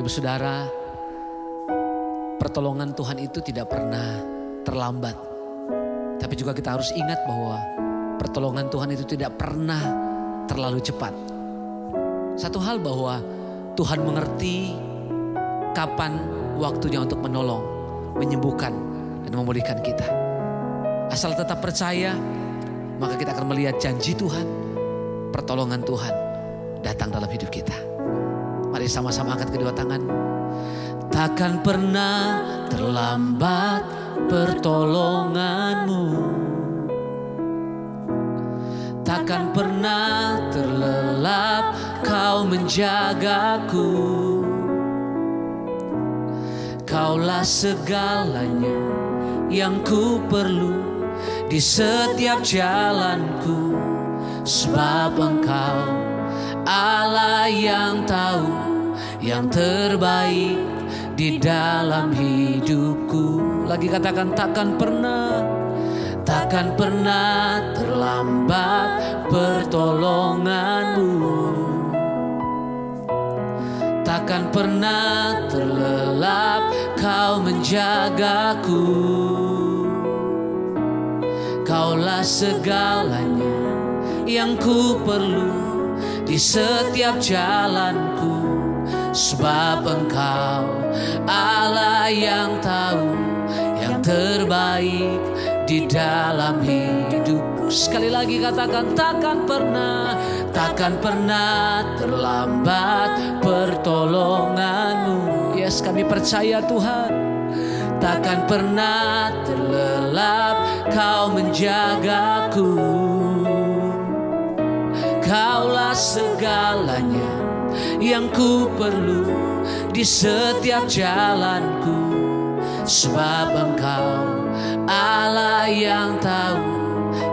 Bapak Ibu Saudara, pertolongan Tuhan itu tidak pernah terlambat. Tapi juga kita harus ingat bahwa pertolongan Tuhan itu tidak pernah terlalu cepat. Satu hal bahwa Tuhan mengerti kapan waktunya untuk menolong, menyembuhkan, dan memulihkan kita. Asal tetap percaya, maka kita akan melihat janji Tuhan, pertolongan Tuhan datang dalam hidup kita. Mari sama-sama angkat kedua tangan. Takkan pernah terlambat pertolonganmu, takkan pernah terlelap kau menjagaku. Kaulah segalanya yang ku perlu di setiap jalanku, sebab Engkau Allah yang tahu yang terbaik di dalam hidupku. Lagi katakan, takkan pernah terlambat pertolonganmu, takkan pernah terlelap kau menjagaku. Kaulah segalanya yang ku perlu di setiap jalanku, sebab Engkau Allah yang tahu yang terbaik di dalam hidupku. Sekali lagi katakan, takkan pernah terlambat pertolonganmu. Yes, kami percaya Tuhan. Takkan pernah terlelap kau menjagaku. Kaulah segalanya yang ku perlu di setiap jalanku, sebab Engkau Allah yang tahu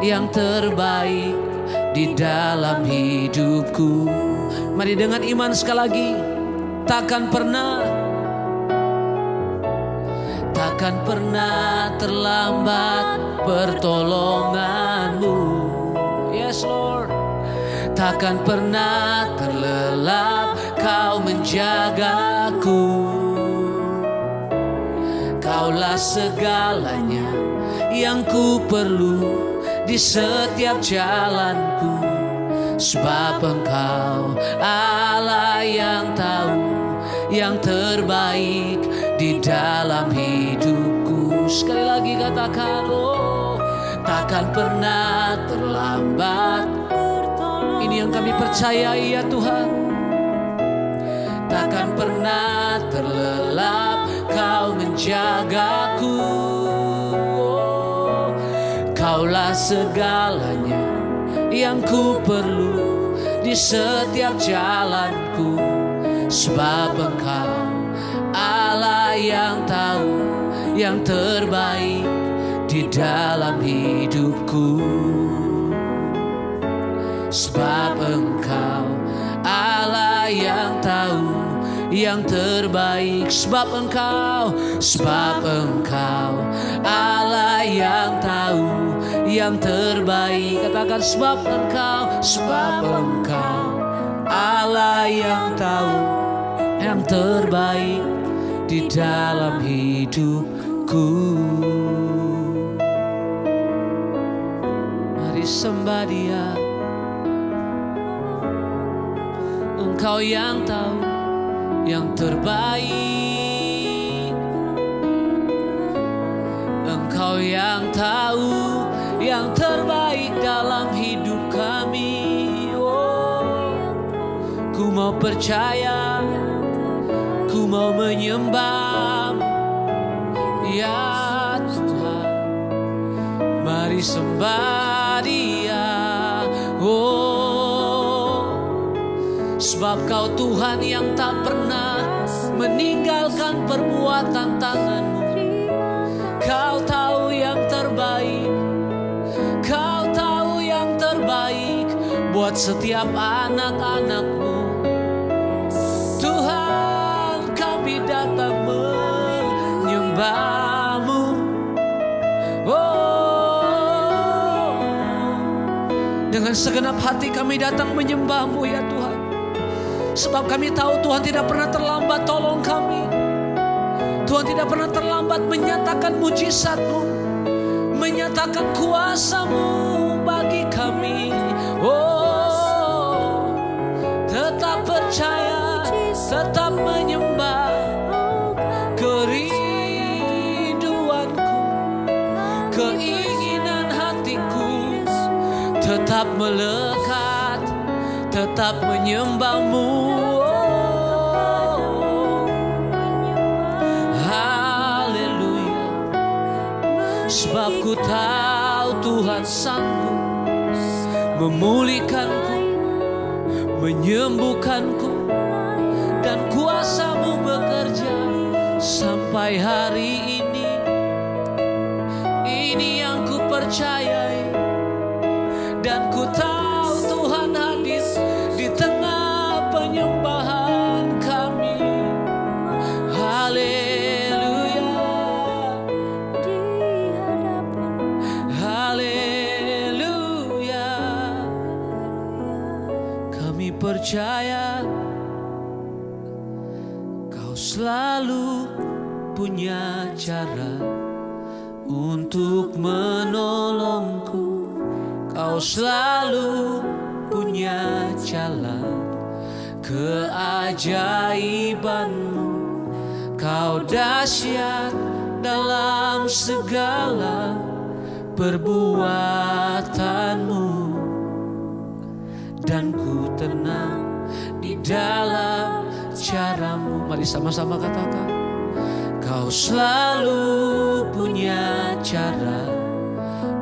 yang terbaik di dalam hidupku. Mari dengan iman sekali lagi, takkan pernah terlambat pertolonganmu. Yes Lord. Takkan pernah terlelap kau menjagaku. Kaulah segalanya yang ku perlu di setiap jalanku, sebab Engkau Allah yang tahu yang terbaik di dalam hidupku. Sekali lagi katakan, oh, takkan pernah terlambat. Ini yang kami percayai ya Tuhan. Takkan pernah terlelap kau menjagaku. Oh, kaulah segalanya yang ku perlu di setiap jalanku, sebab Engkau Allah yang tahu yang terbaik di dalam hidupku. Sebab Engkau Allah yang tahu yang terbaik. Sebab Engkau Allah yang tahu yang terbaik. Katakan, sebab Engkau Allah yang tahu yang terbaik di dalam hidupku. Mari sembah Dia. Engkau yang tahu yang terbaik. Engkau yang tahu yang terbaik dalam hidup kami. Oh, ku mau percaya, ku mau menyembah ya Tuhan. Mari sembah Dia. Oh, sebab Kau Tuhan yang tak pernah meninggalkan perbuatan tangan-Mu. Kau tahu yang terbaik. Kau tahu yang terbaik buat setiap anak-anak-Mu. Tuhan, kami datang menyembah-Mu. Oh, dengan segenap hati kami datang menyembah-Mu ya Tuhan. Sebab kami tahu Tuhan tidak pernah terlambat tolong kami. Tuhan tidak pernah terlambat menyatakan mujizat-Mu, menyatakan kuasa-Mu bagi kami. Oh, tetap percaya, tetap menyembah kerinduanku, keinginan hatiku tetap melekat, tetap menyembah-Mu. Haleluya. Sebab ku tahu Tuhan sanggup memulihkanku, menyembuhkanku, dan kuasa-Mu bekerja sampai hari ini. Ini yang ku percayai, dan ku tahu Tuhan hadir di tengah penyembahan kami. Haleluya, haleluya. Kami percaya Kau selalu punya cara untuk menolongku. Kau selalu punya jalan keajaiban-Mu. Kau dahsyat dalam segala perbuatan-Mu, dan ku tenang di dalam cara-Mu. Mari sama-sama katakan, Kau selalu punya cara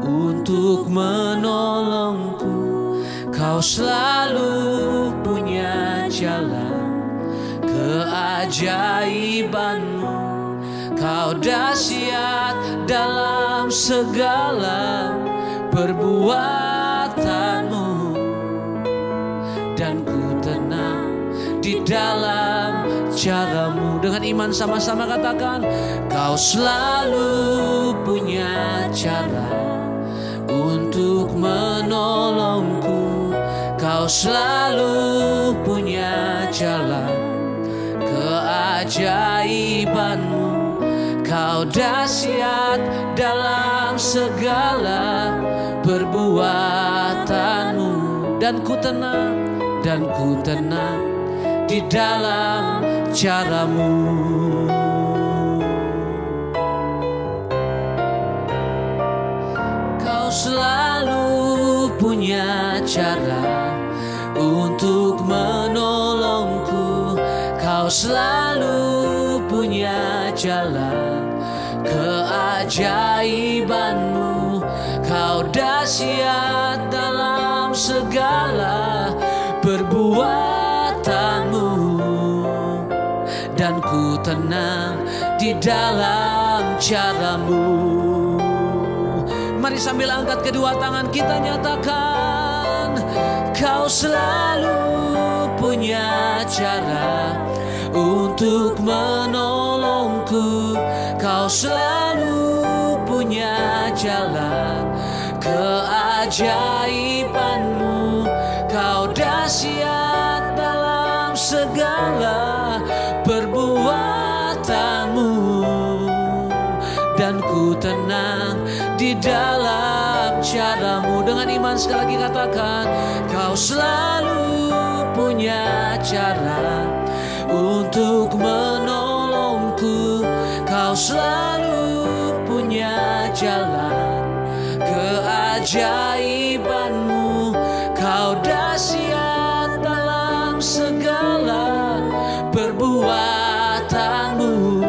untuk menolongku. Kau selalu punya jalan keajaiban-Mu. Kau dahsyat dalam segala perbuatan-Mu, dan ku tenang di dalam cara-Mu. Dengan iman sama-sama katakan, Kau selalu punya cara untuk menolongku. Kau selalu punya jalan keajaiban-Mu. Kau dahsyat dalam segala perbuatan-Mu, dan ku tenang di dalam cara-Mu. Kau selalu punya cara untuk menolongku. Kau selalu punya jalan keajaiban-Mu. Kau dahsyat dalam segala perbuatan-Mu, dan ku tenang di dalam cara-Mu. Mari sambil angkat kedua tangan kita nyatakan, Kau selalu punya cara untuk menolongku. Kau selalu punya jalan keajaiban-Mu. Kau dahsyat dalam segala perbuatan-Mu, dan ku tenang di dalam cara-Mu. Dengan iman sekali lagi katakan, Kau selalu punya cara untuk menolongku. Kau selalu punya jalan keajaiban-Mu. Kau dahsyat dalam segala perbuatan-Mu,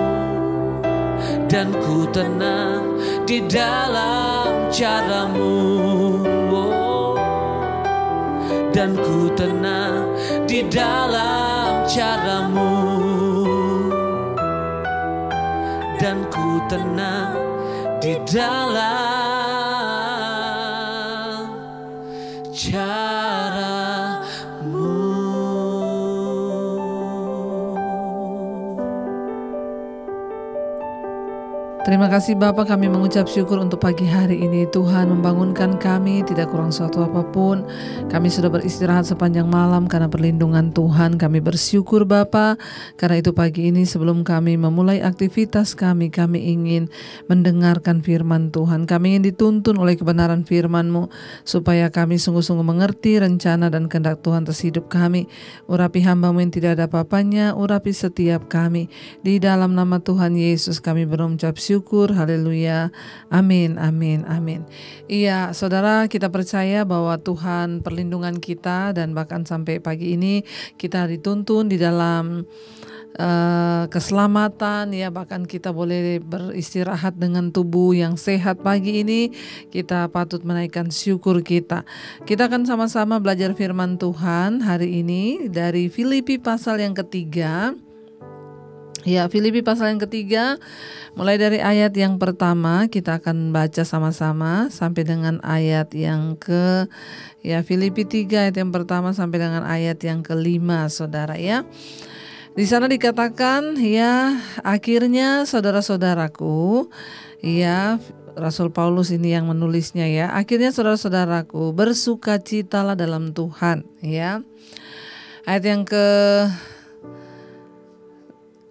dan ku tenang di dalam cara-Mu. Oh, dan ku tenang di dalam cara-Mu, dan ku tenang di dalam cara-Mu. Terima kasih Bapa, kami mengucap syukur untuk pagi hari ini. Tuhan membangunkan kami, tidak kurang suatu apapun. Kami sudah beristirahat sepanjang malam karena perlindungan Tuhan. Kami bersyukur Bapa. Karena itu pagi ini sebelum kami memulai aktivitas kami ingin mendengarkan firman Tuhan. Kami ingin dituntun oleh kebenaran firman-Mu, supaya kami sungguh-sungguh mengerti rencana dan kehendak Tuhan atas hidup kami. Urapi hamba-Mu yang tidak ada apa-apanya, urapi setiap kami. Di dalam nama Tuhan Yesus kami berucap syukur, haleluya, amin, amin, amin. Iya saudara, kita percaya bahwa Tuhan perlindungan kita, dan bahkan sampai pagi ini kita dituntun di dalam keselamatan, ya, bahkan kita boleh beristirahat dengan tubuh yang sehat. Pagi ini kita patut menaikkan syukur kita. Kita akan sama-sama belajar firman Tuhan hari ini dari Filipi pasal yang ketiga. Ya, Filipi pasal yang ketiga, mulai dari ayat yang pertama kita akan baca sama-sama sampai dengan ayat yang Filipi 3 ayat yang pertama sampai dengan ayat yang kelima, saudara ya. Di sana dikatakan, ya, akhirnya saudara-saudaraku, ya, Rasul Paulus ini yang menulisnya ya. Akhirnya saudara-saudaraku, bersukacitalah dalam Tuhan, ya. Ayat yang ke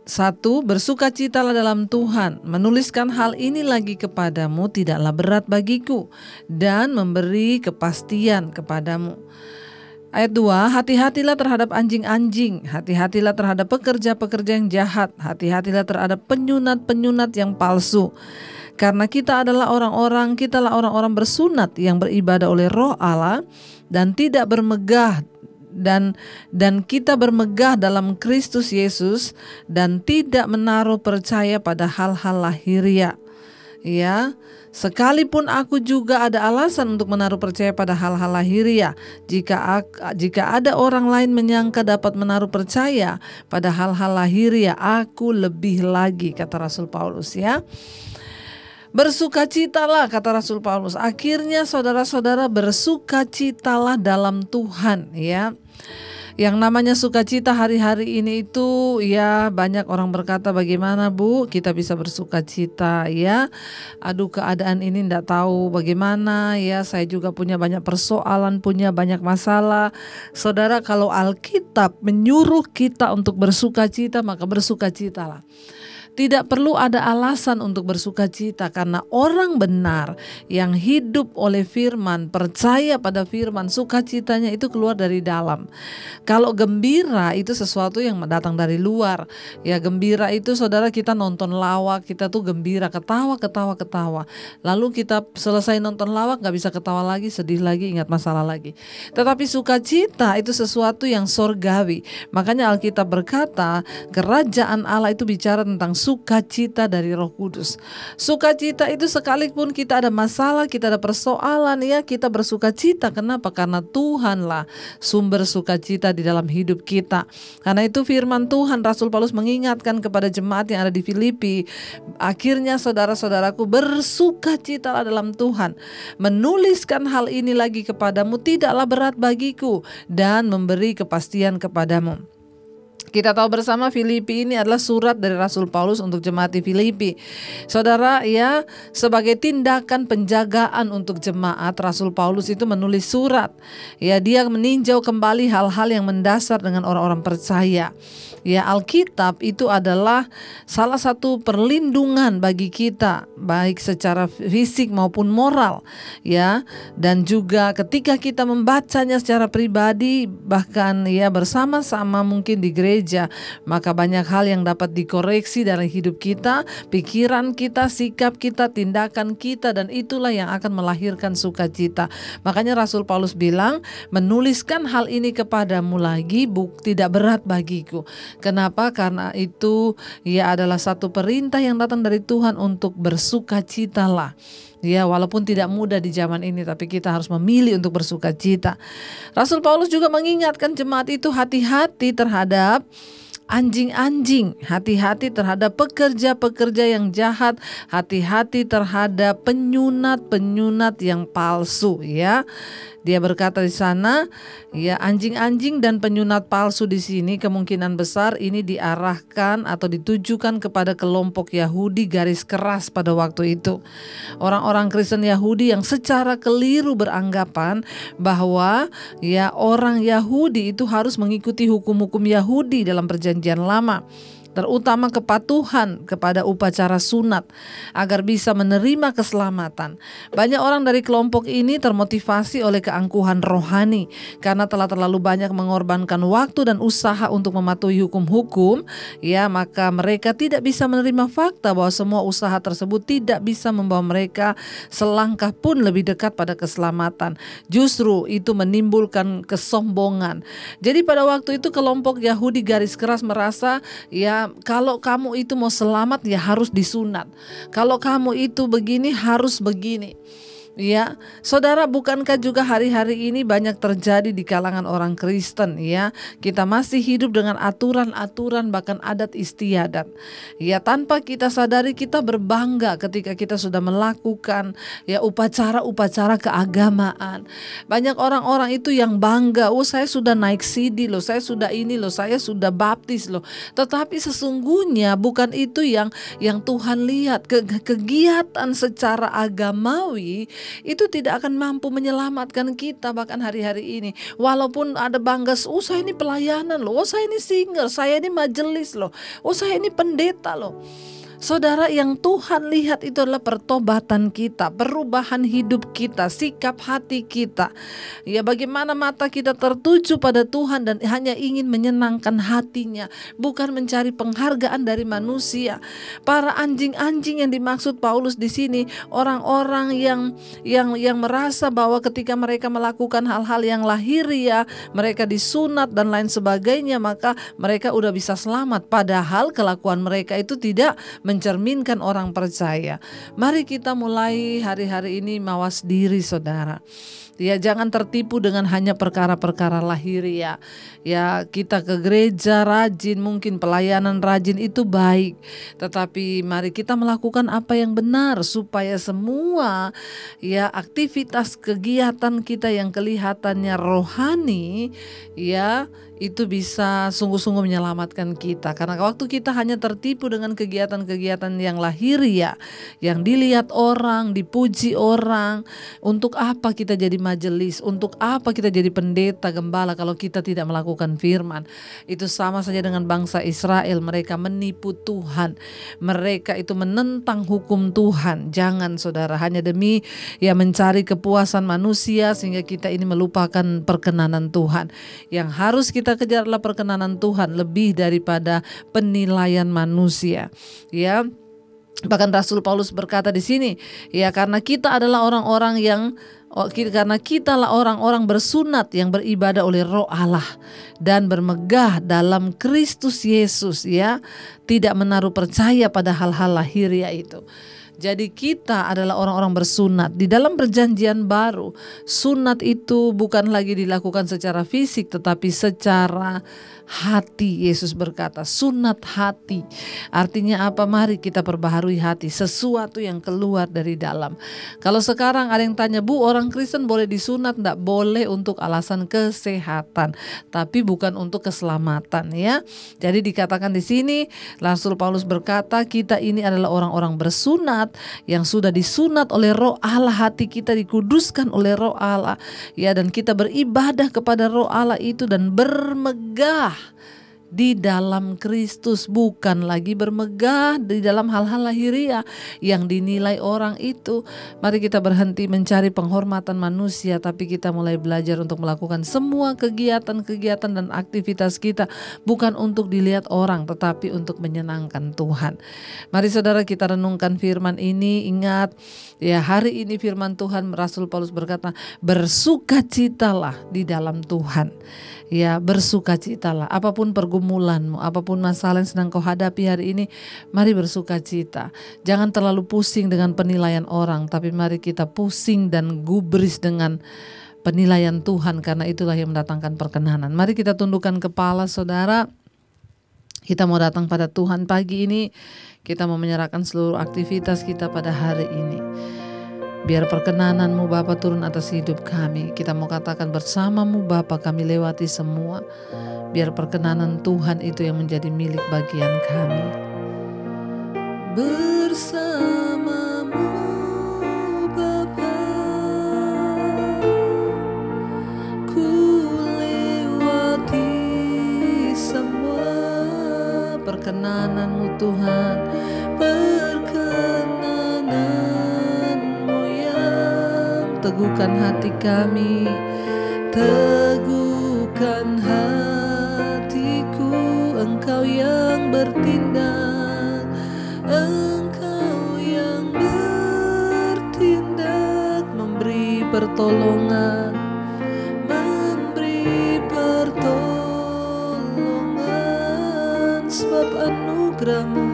1, bersukacitalah dalam Tuhan. Menuliskan hal ini lagi kepadamu tidaklah berat bagiku, dan memberi kepastian kepadamu. Ayat 2, hati-hatilah terhadap anjing-anjing, hati-hatilah terhadap pekerja-pekerja yang jahat, hati-hatilah terhadap penyunat-penyunat yang palsu. Karena kita adalah orang-orang bersunat yang beribadah oleh Roh Allah dan tidak bermegah dan kita bermegah dalam Kristus Yesus dan tidak menaruh percaya pada hal-hal lahiriah. Ya, sekalipun aku juga ada alasan untuk menaruh percaya pada hal-hal lahiriah. Jika ada orang lain menyangka dapat menaruh percaya pada hal-hal lahiriah, aku lebih lagi, kata Rasul Paulus ya. Bersukacitalah, kata Rasul Paulus. Akhirnya saudara-saudara, bersukacitalah dalam Tuhan ya. Yang namanya sukacita hari-hari ini itu, ya, banyak orang berkata, bagaimana Bu kita bisa bersukacita ya. Aduh, keadaan ini tidak tahu bagaimana ya. Saya juga punya banyak persoalan, punya banyak masalah. Saudara, kalau Alkitab menyuruh kita untuk bersukacita, maka bersukacitalah. Tidak perlu ada alasan untuk bersukacita, karena orang benar yang hidup oleh firman, percaya pada firman, sukacitanya itu keluar dari dalam. Kalau gembira itu sesuatu yang datang dari luar. Ya, gembira itu saudara, kita nonton lawak, kita tuh gembira, ketawa. Lalu kita selesai nonton lawak gak bisa ketawa lagi, sedih lagi, ingat masalah lagi. Tetapi sukacita itu sesuatu yang sorgawi. Makanya Alkitab berkata, kerajaan Allah itu bicara tentang sukacita dari Roh Kudus. Sukacita itu sekalipun kita ada masalah, kita ada persoalan, ya, kita bersukacita. Kenapa? Karena Tuhanlah sumber sukacita di dalam hidup kita. Karena itu firman Tuhan, Rasul Paulus mengingatkan kepada jemaat yang ada di Filipi, akhirnya saudara-saudaraku, bersukacitalah dalam Tuhan. Menuliskan hal ini lagi kepadamu tidaklah berat bagiku, dan memberi kepastian kepadamu. Kita tahu bersama Filipi ini adalah surat dari Rasul Paulus untuk jemaat di Filipi. Saudara ya, sebagai tindakan penjagaan untuk jemaat, Rasul Paulus itu menulis surat. Ya, dia meninjau kembali hal-hal yang mendasar dengan orang-orang percaya. Ya, Alkitab itu adalah salah satu perlindungan bagi kita, baik secara fisik maupun moral, ya. Dan juga ketika kita membacanya secara pribadi, bahkan ya bersama-sama mungkin di gereja, maka banyak hal yang dapat dikoreksi dalam hidup kita, pikiran kita, sikap kita, tindakan kita, dan itulah yang akan melahirkan sukacita. Makanya Rasul Paulus bilang, menuliskan hal ini kepadamu lagi tidak berat bagiku. Kenapa? Karena itu ya adalah satu perintah yang datang dari Tuhan untuk bersukacitalah. Ya, walaupun tidak mudah di zaman ini, tapi kita harus memilih untuk bersukacita. Rasul Paulus juga mengingatkan jemaat itu hati-hati terhadap anjing-anjing, hati-hati terhadap pekerja-pekerja yang jahat, hati-hati terhadap penyunat-penyunat yang palsu ya. Dia berkata di sana, ya anjing-anjing dan penyunat palsu di sini kemungkinan besar ini diarahkan atau ditujukan kepada kelompok Yahudi garis keras pada waktu itu. Orang-orang Kristen Yahudi yang secara keliru beranggapan bahwa ya orang Yahudi itu harus mengikuti hukum-hukum Yahudi dalam Perjanjian Lama, terutama kepatuhan kepada upacara sunat agar bisa menerima keselamatan. Banyak orang dari kelompok ini termotivasi oleh keangkuhan rohani karena telah terlalu banyak mengorbankan waktu dan usaha untuk mematuhi hukum-hukum, ya maka mereka tidak bisa menerima fakta bahwa semua usaha tersebut tidak bisa membawa mereka selangkah pun lebih dekat pada keselamatan. Justru itu menimbulkan kesombongan. Jadi pada waktu itu kelompok Yahudi garis keras merasa ya kalau kamu itu mau selamat ya harus disunat. Kalau kamu itu begini harus begini. Ya, saudara, bukankah juga hari-hari ini banyak terjadi di kalangan orang Kristen ya? Kita masih hidup dengan aturan-aturan bahkan adat istiadat. Ya, tanpa kita sadari kita berbangga ketika kita sudah melakukan ya upacara-upacara keagamaan. Banyak orang-orang itu yang bangga, oh saya sudah naik CD loh, saya sudah ini loh, saya sudah baptis loh. Tetapi sesungguhnya bukan itu yang Tuhan lihat. Kegiatan secara agamawi itu tidak akan mampu menyelamatkan kita bahkan hari-hari ini. Walaupun ada bangga, oh saya ini pelayanan loh, oh saya ini singer, saya ini majelis loh, oh saya ini pendeta loh. Saudara, yang Tuhan lihat itu adalah pertobatan kita, perubahan hidup kita, sikap hati kita. Ya, bagaimana mata kita tertuju pada Tuhan dan hanya ingin menyenangkan hatinya, bukan mencari penghargaan dari manusia. Para anjing-anjing yang dimaksud Paulus di sini, orang-orang yang merasa bahwa ketika mereka melakukan hal-hal yang lahiriah, mereka disunat dan lain sebagainya, maka mereka udah bisa selamat. Padahal kelakuan mereka itu tidak mencerminkan orang percaya. Mari kita mulai hari-hari ini mawas diri, saudara. Ya, jangan tertipu dengan hanya perkara-perkara lahiriah. Ya, kita ke gereja rajin, mungkin pelayanan rajin itu baik. Tetapi mari kita melakukan apa yang benar supaya semua ya aktivitas kegiatan kita yang kelihatannya rohani ya itu bisa sungguh-sungguh menyelamatkan kita. Karena waktu kita hanya tertipu dengan kegiatan-kegiatan yang lahiriah, yang dilihat orang, dipuji orang, untuk apa kita jadi majelis, untuk apa kita jadi pendeta, gembala kalau kita tidak melakukan firman. Itu sama saja dengan bangsa Israel, mereka menipu Tuhan, mereka itu menentang hukum Tuhan. Jangan, saudara, hanya demi ya mencari kepuasan manusia sehingga kita ini melupakan perkenanan Tuhan. Yang harus kita kejar adalah perkenanan Tuhan lebih daripada penilaian manusia. Ya, bahkan Rasul Paulus berkata di sini, ya karena kita adalah orang-orang bersunat yang beribadah oleh Roh Allah dan bermegah dalam Kristus Yesus, ya, tidak menaruh percaya pada hal-hal lahiriah itu. Jadi kita adalah orang-orang bersunat. Di dalam perjanjian baru, sunat itu bukan lagi dilakukan secara fisik tetapi secara hati. Yesus berkata sunat hati. Artinya apa? Mari kita perbaharui hati, sesuatu yang keluar dari dalam. Kalau sekarang ada yang tanya, Bu, orang Kristen boleh disunat? Enggak boleh, untuk alasan kesehatan, tapi bukan untuk keselamatan, ya. Jadi dikatakan di sini Rasul Paulus berkata kita ini adalah orang-orang bersunat yang sudah disunat oleh Roh Allah, hati kita dikuduskan oleh Roh Allah, ya, dan kita beribadah kepada Roh Allah itu dan bermegah di dalam Kristus, bukan lagi bermegah di dalam hal-hal lahiriah yang dinilai orang itu. Mari kita berhenti mencari penghormatan manusia, tapi kita mulai belajar untuk melakukan semua kegiatan-kegiatan dan aktivitas kita bukan untuk dilihat orang, tetapi untuk menyenangkan Tuhan. Mari saudara kita renungkan firman ini. Ingat ya, hari ini firman Tuhan, Rasul Paulus berkata, bersukacitalah di dalam Tuhan. Ya, bersukacitalah. Apapun pergumulanmu, apapun masalah yang sedang kau hadapi hari ini, mari bersukacita. Jangan terlalu pusing dengan penilaian orang, tapi mari kita pusing dan gubris dengan penilaian Tuhan, karena itulah yang mendatangkan perkenanan. Mari kita tundukkan kepala, saudara. Kita mau datang pada Tuhan pagi ini, kita mau menyerahkan seluruh aktivitas kita pada hari ini. Biar perkenanan-Mu Bapa turun atas hidup kami. Kita mau katakan bersama-Mu Bapa kami lewati semua. Biar perkenanan Tuhan itu yang menjadi milik bagian kami. Bersama-Mu Bapa, ku lewati semua. Perkenanan-Mu Tuhan, perkenanan-Mu yang teguhkan hati kami, teguhkan hatiku. Engkau yang bertindak, Engkau yang bertindak, memberi pertolongan, memberi pertolongan. Sebab anugerah-Mu,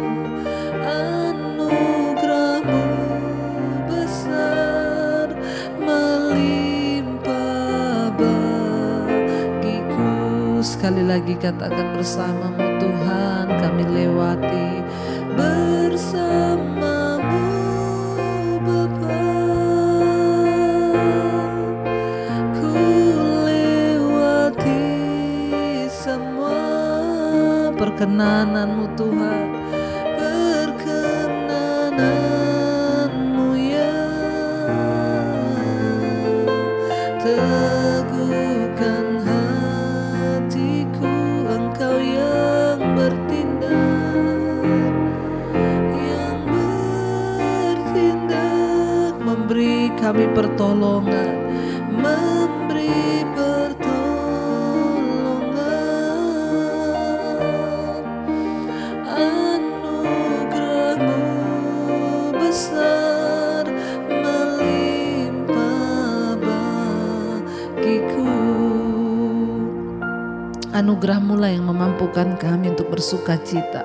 anugerah-Mu besar, melimpah bagiku. Sekali lagi katakan bersama-Mu Tuhan kami lewati. Bersama-Mu Bapa, ku lewati semua. Perkenanan-Mu Tuhan, perkenanan-Mu yang teguhkan hatiku. Engkau yang bertindak, yang bertindak, memberi kami pertolongan, memberi pertolongan. Anugerah-Mu besar, melimpah bagiku. Anugerah-Mu lah yang memampukan kami untuk bersuka cita.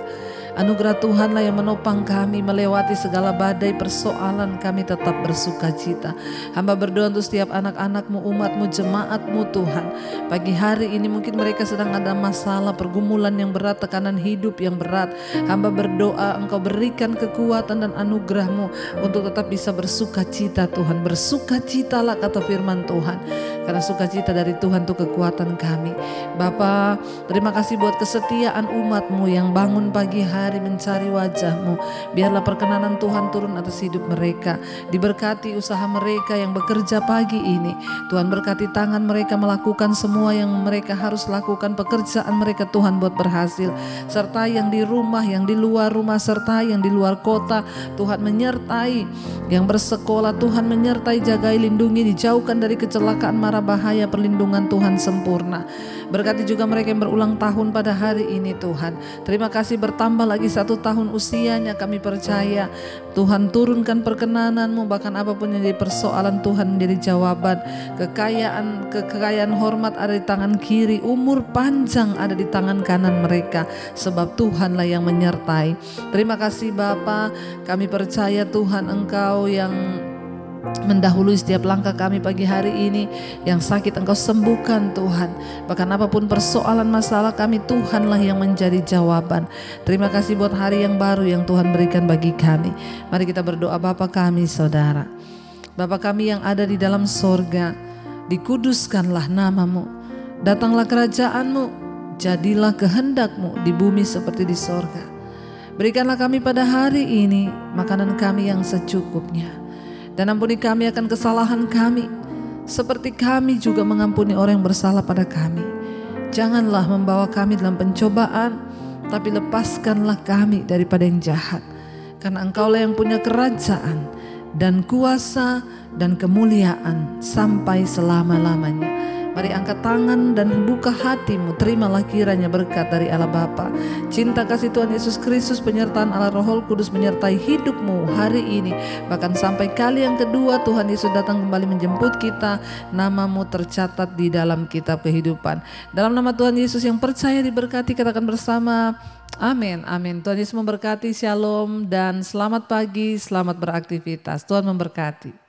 Anugerah Tuhanlah yang menopang kami melewati segala badai persoalan, kami tetap bersuka cita. Hamba berdoa untuk setiap anak-anak-Mu, umat-Mu, jemaat-Mu Tuhan. Pagi hari ini mungkin mereka sedang ada masalah, pergumulan yang berat, tekanan hidup yang berat. Hamba berdoa Engkau berikan kekuatan dan anugerah-Mu untuk tetap bisa bersuka cita Tuhan. Bersuka citalah kata firman Tuhan. Karena sukacita dari Tuhan itu kekuatan kami. Bapa, terima kasih buat kesetiaan umat-Mu yang bangun pagi hari mencari wajah-Mu. Biarlah perkenanan Tuhan turun atas hidup mereka. Diberkati usaha mereka yang bekerja pagi ini. Tuhan berkati tangan mereka melakukan semua yang mereka harus lakukan. Pekerjaan mereka Tuhan buat berhasil. Serta yang di rumah, yang di luar rumah, serta yang di luar kota. Tuhan menyertai. Yang bersekolah Tuhan menyertai, jagai, lindungi, dijauhkan dari kecelakaan, mara bahaya. Perlindungan Tuhan sempurna. Berkati juga mereka yang berulang tahun pada hari ini Tuhan. Terima kasih bertambah lagi 1 tahun usianya. Kami percaya Tuhan turunkan perkenanan-Mu, bahkan apapun yang jadi persoalan Tuhan menjadi jawaban. Kekayaan hormat ada di tangan kiri, umur panjang ada di tangan kanan mereka, sebab Tuhanlah yang menyertai. Terima kasih Bapa, kami percaya Tuhan Engkau yang mendahului setiap langkah kami pagi hari ini. Yang sakit Engkau sembuhkan Tuhan. Bahkan apapun persoalan masalah kami, Tuhanlah yang menjadi jawaban. Terima kasih buat hari yang baru yang Tuhan berikan bagi kami. Mari kita berdoa. Bapa kami saudara, Bapa kami yang ada di dalam sorga, dikuduskanlah nama-Mu, datanglah kerajaan-Mu, jadilah kehendak-Mu di bumi seperti di sorga. Berikanlah kami pada hari ini makanan kami yang secukupnya. Dan ampuni kami akan kesalahan kami, seperti kami juga mengampuni orang yang bersalah pada kami. Janganlah membawa kami dalam pencobaan, tapi lepaskanlah kami daripada yang jahat. Karena Engkaulah yang punya kerajaan dan kuasa dan kemuliaan sampai selama-lamanya. Mari angkat tangan dan buka hatimu. Terimalah kiranya berkat dari Allah Bapa, cinta kasih Tuhan Yesus Kristus, penyertaan Allah Roh Kudus menyertai hidupmu hari ini. Bahkan sampai kali yang kedua Tuhan Yesus datang kembali menjemput kita, namamu tercatat di dalam kitab kehidupan. Dalam nama Tuhan Yesus yang percaya diberkati, katakan bersama, amin, amin. Tuhan Yesus memberkati, shalom dan selamat pagi, selamat beraktivitas. Tuhan memberkati.